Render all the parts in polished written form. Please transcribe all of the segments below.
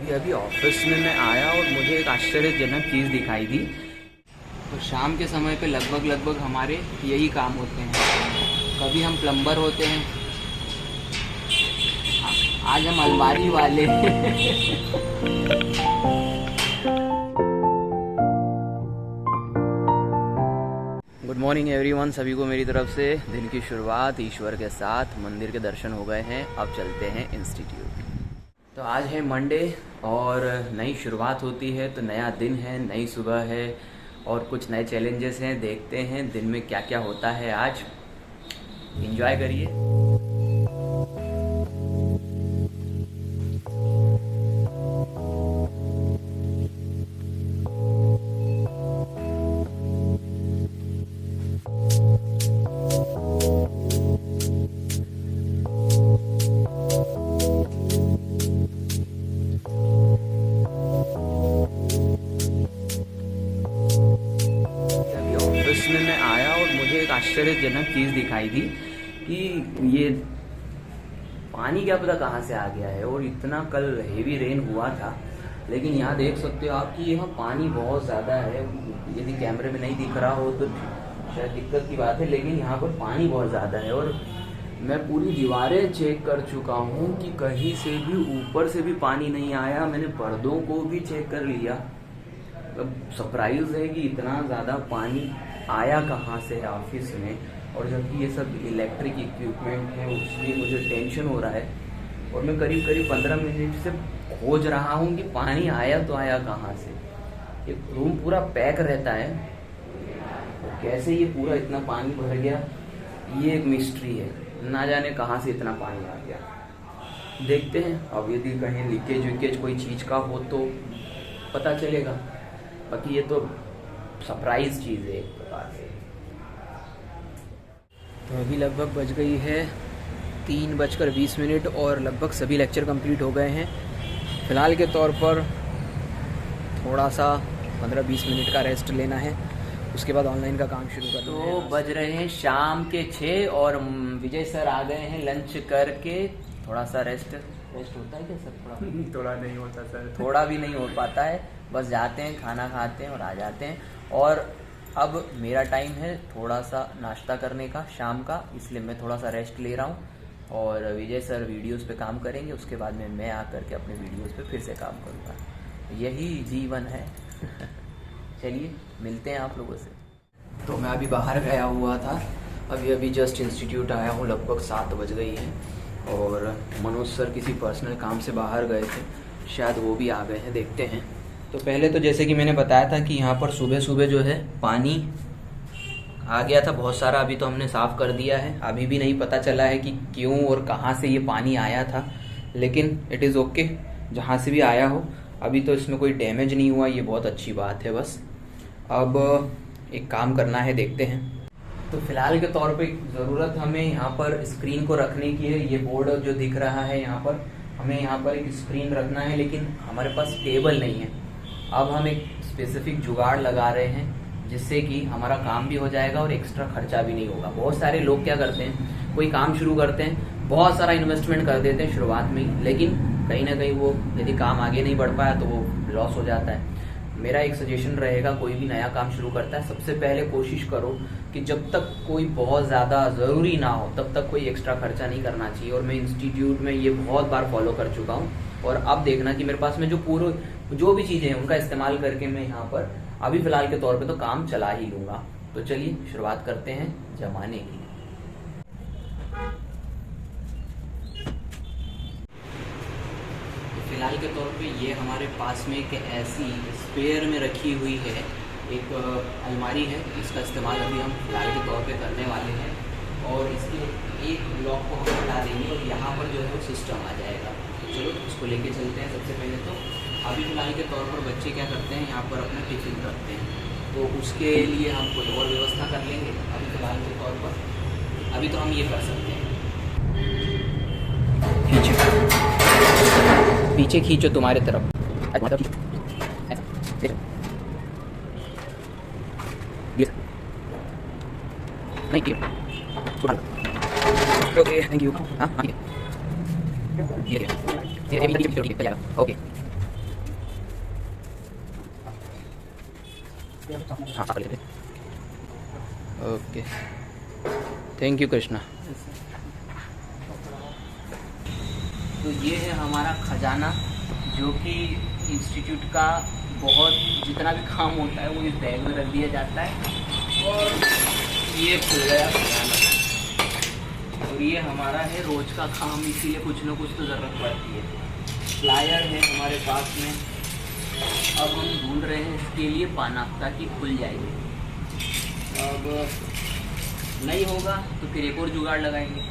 अभी ऑफिस में मैं आया और मुझे एक आश्चर्यजनक चीज़ दिखाई दी। तो शाम के समय पे लगभग हमारे यही काम होते हैं। कभी हम प्लम्बर होते हैं, आज हम अलमारी वाले गुड मॉर्निंग एवरीवन, सभी को मेरी तरफ से दिन की शुरुआत ईश्वर के साथ। मंदिर के दर्शन हो गए हैं, अब चलते हैं इंस्टीट्यूट। तो आज है मंडे और नई शुरुआत होती है, तो नया दिन है, नई सुबह है और कुछ नए चैलेंजेस हैं। देखते हैं दिन में क्या क्या होता है आज। एंजॉय करिए। में मैं आया और मुझे एक आश्चर्यजनक चीज़ दिखाई दी कि ये पानी क्या पता कहाँ से आ गया है। और इतना कल हेवी रेन हुआ था, लेकिन यहाँ देख सकते हो आप कि यहाँ पानी बहुत ज़्यादा है। यदि कैमरे में नहीं दिख रहा हो तो शायद दिक्कत की बात है, लेकिन यहाँ पर पानी बहुत ज़्यादा है। और मैं पूरी दीवारें चेक कर चुका हूँ कि कहीं से भी ऊपर से भी पानी नहीं आया। मैंने पर्दों को भी चेक कर लिया। अब सरप्राइज है कि इतना ज़्यादा पानी आया कहाँ से है ऑफिस में। और जबकि ये सब इलेक्ट्रिक इक्विपमेंट है, उसमें मुझे टेंशन हो रहा है। और मैं करीब 15 मिनट से खोज रहा हूँ कि पानी आया तो आया कहाँ से। ये रूम पूरा पैक रहता है, तो कैसे ये पूरा इतना पानी भर गया, ये एक मिस्ट्री है। ना जाने कहाँ से इतना पानी आ गया। देखते हैं अब, यदि कहीं लीकेज विकेज कोई चीज़ का हो तो पता चलेगा। बाकी ये तो सरप्राइज चीज़ है एक प्रकार से। तो अभी लगभग बज गई है 3:20 और लगभग सभी लेक्चर कंप्लीट हो गए हैं। फ़िलहाल के तौर पर थोड़ा सा 15-20 मिनट का रेस्ट लेना है, उसके बाद ऑनलाइन का काम शुरू करना है। तो बज रहे हैं शाम के 6 और विजय सर आ गए हैं लंच करके। थोड़ा सा रेस्ट होता है क्या सर? थोड़ा नहीं होता सर, थोड़ा भी नहीं हो पाता है। बस जाते हैं, खाना खाते हैं और आ जाते हैं। और अब मेरा टाइम है थोड़ा सा नाश्ता करने का शाम का, इसलिए मैं थोड़ा सा रेस्ट ले रहा हूँ। और विजय सर वीडियोस पे काम करेंगे, उसके बाद में मैं आकर के अपने वीडियोस पे फिर से काम करूँगा। यही जीवन है। चलिए मिलते हैं आप लोगों से। तो मैं अभी बाहर गया हुआ था, अभी जस्ट इंस्टीट्यूट आया हूँ। लगभग 7 बज गई है और मनोज सर किसी पर्सनल काम से बाहर गए थे, शायद वो भी आ गए हैं, देखते हैं। तो पहले तो जैसे कि मैंने बताया था कि यहाँ पर सुबह सुबह जो है पानी आ गया था बहुत सारा। अभी तो हमने साफ़ कर दिया है। अभी भी नहीं पता चला है कि क्यों और कहाँ से ये पानी आया था, लेकिन इट इज़ ओके जहाँ से भी आया हो। अभी तो इसमें कोई डैमेज नहीं हुआ, ये बहुत अच्छी बात है। बस अब एक काम करना है, देखते हैं। तो फिलहाल के तौर पे ज़रूरत हमें यहाँ पर स्क्रीन को रखने की है। ये बोर्ड जो दिख रहा है यहाँ पर, हमें यहाँ पर एक स्क्रीन रखना है, लेकिन हमारे पास टेबल नहीं है। अब हम एक स्पेसिफिक जुगाड़ लगा रहे हैं, जिससे कि हमारा काम भी हो जाएगा और एक्स्ट्रा खर्चा भी नहीं होगा। बहुत सारे लोग क्या करते हैं, कोई काम शुरू करते हैं, बहुत सारा इन्वेस्टमेंट कर देते हैं शुरुआत में ही, लेकिन कहीं ना कहीं वो यदि काम आगे नहीं बढ़ पाया तो वो लॉस हो जाता है। मेरा एक सजेशन रहेगा, कोई भी नया काम शुरू करता है, सबसे पहले कोशिश करो कि जब तक कोई बहुत ज़्यादा ज़रूरी ना हो तब तक कोई एक्स्ट्रा खर्चा नहीं करना चाहिए। और मैं इंस्टीट्यूट में ये बहुत बार फॉलो कर चुका हूँ। और अब देखना कि मेरे पास में जो भी चीज़ें हैं उनका इस्तेमाल करके मैं यहाँ पर अभी फ़िलहाल के तौर पे तो काम चला ही लूँगा। तो चलिए शुरुआत करते हैं जमाने की। फिलहाल के तौर पे ये हमारे पास में एक ऐसी स्पेयर में रखी हुई है एक अलमारी है, इसका इस्तेमाल अभी हम फिलहाल के तौर पे करने वाले हैं। और इसके एक ब्लॉक को हम हटा देंगे और यहाँ पर जो है वो सिस्टम आ जाएगा। तो चलो इसको लेके चलते हैं। सबसे पहले तो अभी फिलहाल के तौर पर बच्चे क्या करते हैं, यहाँ पर अपना टिफिन रखते हैं, तो उसके लिए हम कोई और व्यवस्था कर लेंगे। अभी फिलहाल के तौर पर अभी तो हम ये कर सकते हैं। पीछे खींचो तुम्हारे तरफ, नहीं क्यों? Okay thank you. हाँ ये पीछे ठीक है, okay okay, thank you Krishna. तो ये है हमारा खजाना, जो कि इंस्टीट्यूट का बहुत जितना भी काम होता है वो इस बैग में रख दिया जाता है। और ये खुल गया खजाना, और ये हमारा है रोज का काम, इसीलिए कुछ ना कुछ तो ज़रूरत पड़ती है। प्लायर है हमारे पास में, अब हम ढूंढ रहे हैं इसके लिए पाना, ताकि खुल जाएगी। अब नहीं होगा तो फिर एक और जुगाड़ लगाएंगे।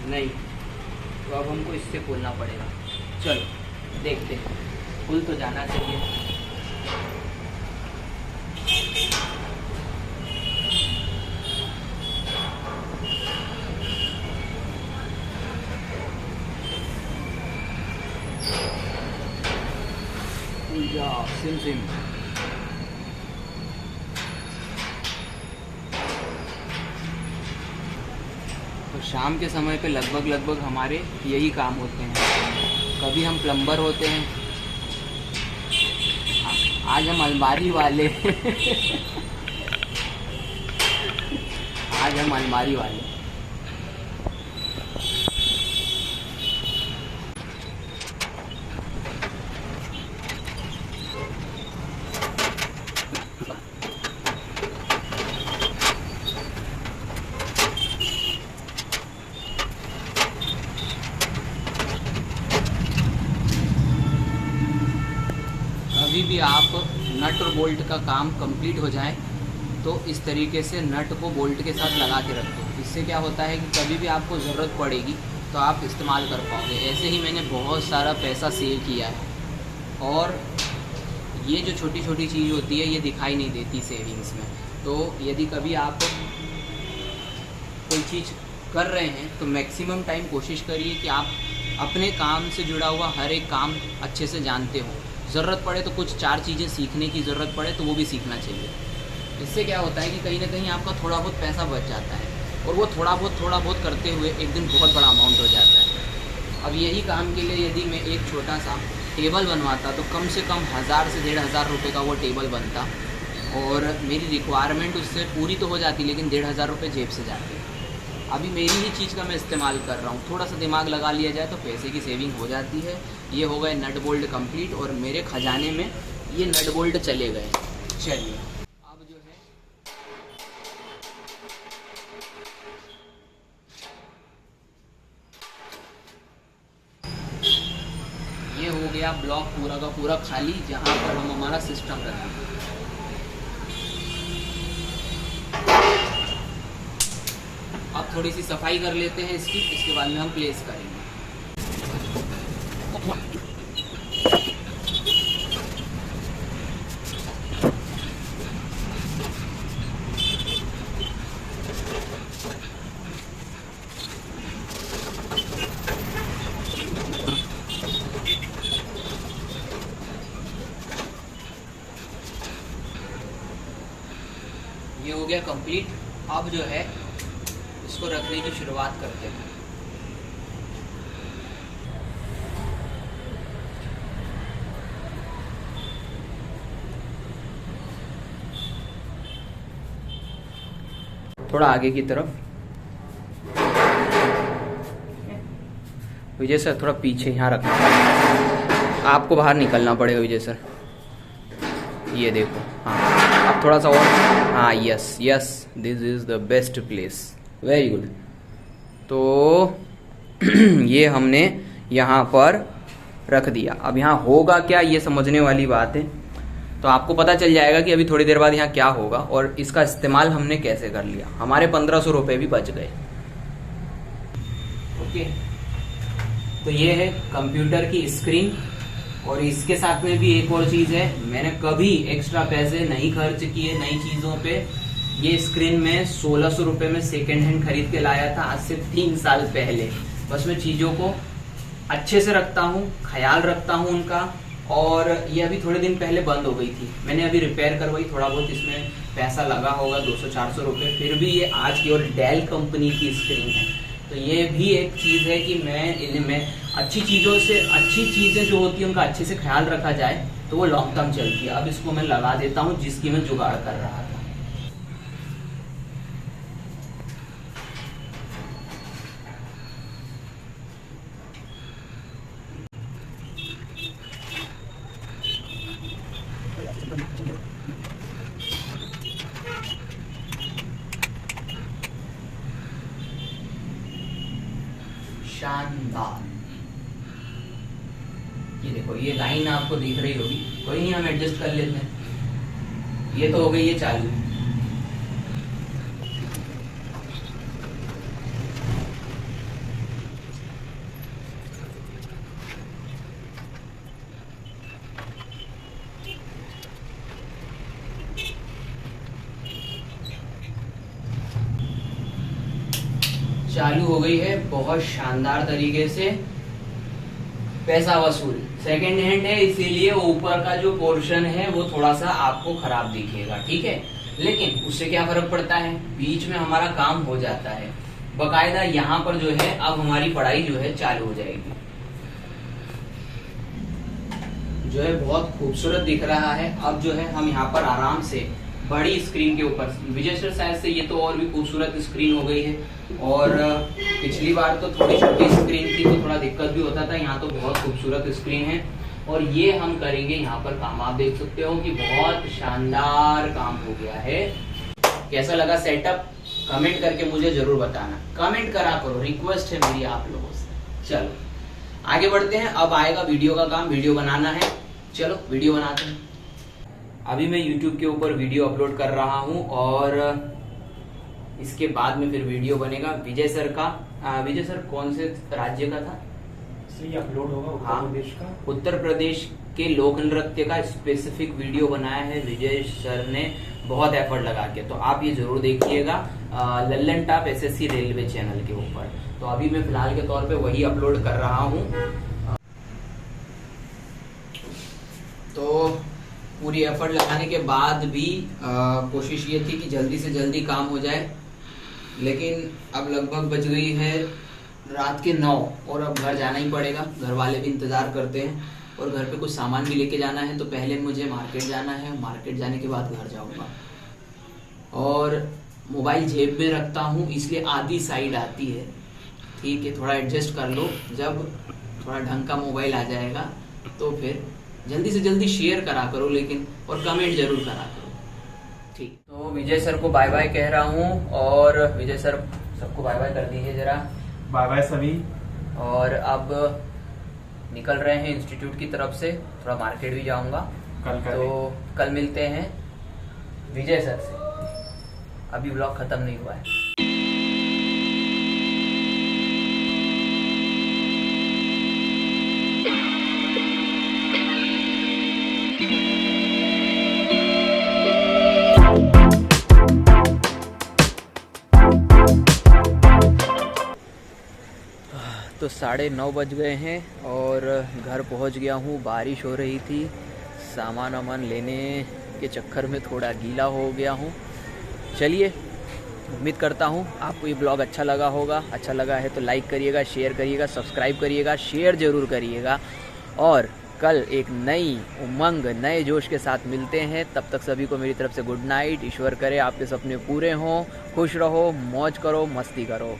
नहीं तो अब हमको इससे खोलना पड़ेगा। चलो देखते हैं, खुल तो जाना चाहिए। खुल जा सिम सिम। तो शाम के समय पे लगभग हमारे यही काम होते हैं। कभी हम प्लम्बर होते हैं, आज हम अलमारी वाले आज हम अलमारी वाले। कभी भी आप नट और बोल्ट का काम कंप्लीट हो जाए तो इस तरीके से नट को बोल्ट के साथ लगा के रख दो। इससे क्या होता है कि कभी भी आपको ज़रूरत पड़ेगी तो आप इस्तेमाल कर पाओगे। ऐसे ही मैंने बहुत सारा पैसा सेव किया है। और ये जो छोटी छोटी चीज़ होती है ये दिखाई नहीं देती सेविंग्स में। तो यदि कभी आप कोई चीज़ कर रहे हैं तो मैक्सिमम टाइम कोशिश करिए कि आप अपने काम से जुड़ा हुआ हर एक काम अच्छे से जानते हो। ज़रूरत पड़े तो कुछ 4 चीज़ें सीखने की ज़रूरत पड़े तो वो भी सीखना चाहिए। इससे क्या होता है कि कहीं ना कहीं आपका थोड़ा बहुत पैसा बच जाता है, और वो थोड़ा बहुत करते हुए एक दिन बहुत बड़ा अमाउंट हो जाता है। अब यही काम के लिए यदि मैं एक छोटा सा टेबल बनवाता तो कम से कम 1000 से 1500 रुपये का वो टेबल बनता, और मेरी रिक्वायरमेंट उससे पूरी तो हो जाती, लेकिन 1500 रुपये जेब से जाते। अभी मेरी ही चीज़ का मैं इस्तेमाल कर रहा हूँ, थोड़ा सा दिमाग लगा लिया जाए तो पैसे की सेविंग हो जाती है। ये हो गए नट बोल्ट कंप्लीट, और मेरे खजाने में ये नट बोल्ट चले गए। चलिए अब जो है ये हो गया ब्लॉक पूरा का पूरा खाली, जहाँ पर हम हमारा सिस्टम रखेंगे। अब थोड़ी सी सफाई कर लेते हैं इसकी, इसके बाद में हम प्लेस करेंगे। ये हो गया कंप्लीट। अब जो है इसको रखने की शुरुआत करते हैं। थोड़ा आगे की तरफ, विजय सर थोड़ा पीछे यहाँ रखना, आपको बाहर निकलना पड़ेगा विजय सर। ये देखो, हाँ अब थोड़ा सा और, हाँ yes yes, this is the best place, very good. तो ये हमने यहाँ पर रख दिया। अब यहाँ होगा क्या ये समझने वाली बात है। तो आपको पता चल जाएगा कि अभी थोड़ी देर बाद यहाँ क्या होगा और इसका इस्तेमाल हमने कैसे कर लिया। हमारे 1500 रुपये भी बच गए। ओके, तो ये है कंप्यूटर की स्क्रीन, और इसके साथ में भी एक और चीज है, मैंने कभी एक्स्ट्रा पैसे नहीं खर्च किए नई चीजों पे। ये स्क्रीन में 1600 रुपये में सेकेंड हैंड खरीद के लाया था आज से 3 साल पहले। बस मैं चीजों को अच्छे से रखता हूँ, ख्याल रखता हूँ उनका। और ये अभी थोड़े दिन पहले बंद हो गई थी, मैंने अभी रिपेयर करवाई, थोड़ा बहुत इसमें पैसा लगा होगा 200-400 रुपये। फिर भी ये आज की, और डेल कंपनी की स्क्रीन है, तो ये भी एक चीज़ है कि मैं अच्छी चीज़ें जो होती है उनका अच्छे से ख्याल रखा जाए तो वो लॉन्ग टर्म चलती है। अब इसको मैं लगा देता हूँ जिसकी मैं जुगाड़ कर रहा था। शानदार। ये देखो, ये लाइन आपको दिख रही होगी, कोई नहीं, हम एडजस्ट कर लेते हैं। ये तो हो गई है चालू। चालू हो गई है बहुत शानदार तरीके से। पैसा वसूल सेकंड हैंड है, इसीलिए ऊपर का जो पोर्शन है वो थोड़ा सा आपको खराब दिखेगा, ठीक है। लेकिन उससे क्या फर्क पड़ता है, बीच में हमारा काम हो जाता है। बकायदा यहाँ पर जो है अब हमारी पढ़ाई जो है चालू हो जाएगी। जो है बहुत खूबसूरत दिख रहा है। अब जो है हम यहाँ पर आराम से बड़ी स्क्रीन के ऊपर, विजय सर शायद से ये तो और भी खूबसूरत स्क्रीन हो गई है। और पिछली बार तो थोड़ी छोटी स्क्रीन थी तो थोड़ा दिक्कत भी होता था, यहाँ तो बहुत खूबसूरत स्क्रीन है। और ये हम करेंगे यहाँ पर काम। आप देख सकते हो कि बहुत शानदार काम हो गया है। कैसा लगा सेटअप, कमेंट करके मुझे जरूर बताना। कमेंट करा करो, रिक्वेस्ट है मेरी आप लोगों से। चलो आगे बढ़ते हैं। अब आएगा वीडियो का काम, वीडियो बनाना है। चलो वीडियो बनाते हैं। अभी मैं YouTube के ऊपर वीडियो अपलोड कर रहा हूँ और इसके बाद में फिर वीडियो बनेगा विजय सर का। विजय सर कौन से राज्य का था? ये अपलोड होगा उत्तर प्रदेश का। उत्तर प्रदेश के लोक नृत्य का स्पेसिफिक वीडियो बनाया है विजय सर ने, बहुत एफर्ट लगा के। तो आप ये जरूर देखिएगा Lallan top SSC railway channel के ऊपर। तो अभी मैं फिलहाल के तौर पे वही अपलोड कर रहा हूँ। तो पूरी एफर्ट लगाने के बाद भी कोशिश ये थी कि जल्दी से जल्दी काम हो जाए। लेकिन अब लगभग बज गई है रात के 9 और अब घर जाना ही पड़ेगा। घर वाले भी इंतज़ार करते हैं और घर पे कुछ सामान भी लेके जाना है। तो पहले मुझे मार्केट जाना है, मार्केट जाने के बाद घर जाऊंगा। और मोबाइल जेब में रखता हूँ इसलिए आधी साइड आती है, ठीक है। थोड़ा एडजस्ट कर लो, जब थोड़ा ढंग का मोबाइल आ जाएगा तो फिर जल्दी से जल्दी शेयर करा करो, लेकिन और कमेंट जरूर करा करो, ठीक। तो विजय सर को बाय बाय कह रहा हूँ और विजय सर सबको बाय बाय कर दीजिए जरा। बाय बाय सभी। और अब निकल रहे हैं इंस्टीट्यूट की तरफ से, थोड़ा मार्केट भी जाऊंगा तो कल मिलते हैं विजय सर से। अभी ब्लॉग खत्म नहीं हुआ है। तो 9:30 बज गए हैं और घर पहुंच गया हूं। बारिश हो रही थी, सामान वामान लेने के चक्कर में थोड़ा गीला हो गया हूं। चलिए, उम्मीद करता हूं आपको ये ब्लॉग अच्छा लगा होगा। अच्छा लगा है तो लाइक करिएगा, शेयर करिएगा, सब्सक्राइब करिएगा, शेयर ज़रूर करिएगा। और कल एक नई उमंग, नए जोश के साथ मिलते हैं। तब तक सभी को मेरी तरफ से गुड नाइट। ईश्वर करे आपके सपने पूरे हों, खुश रहो, मौज करो, मस्ती करो।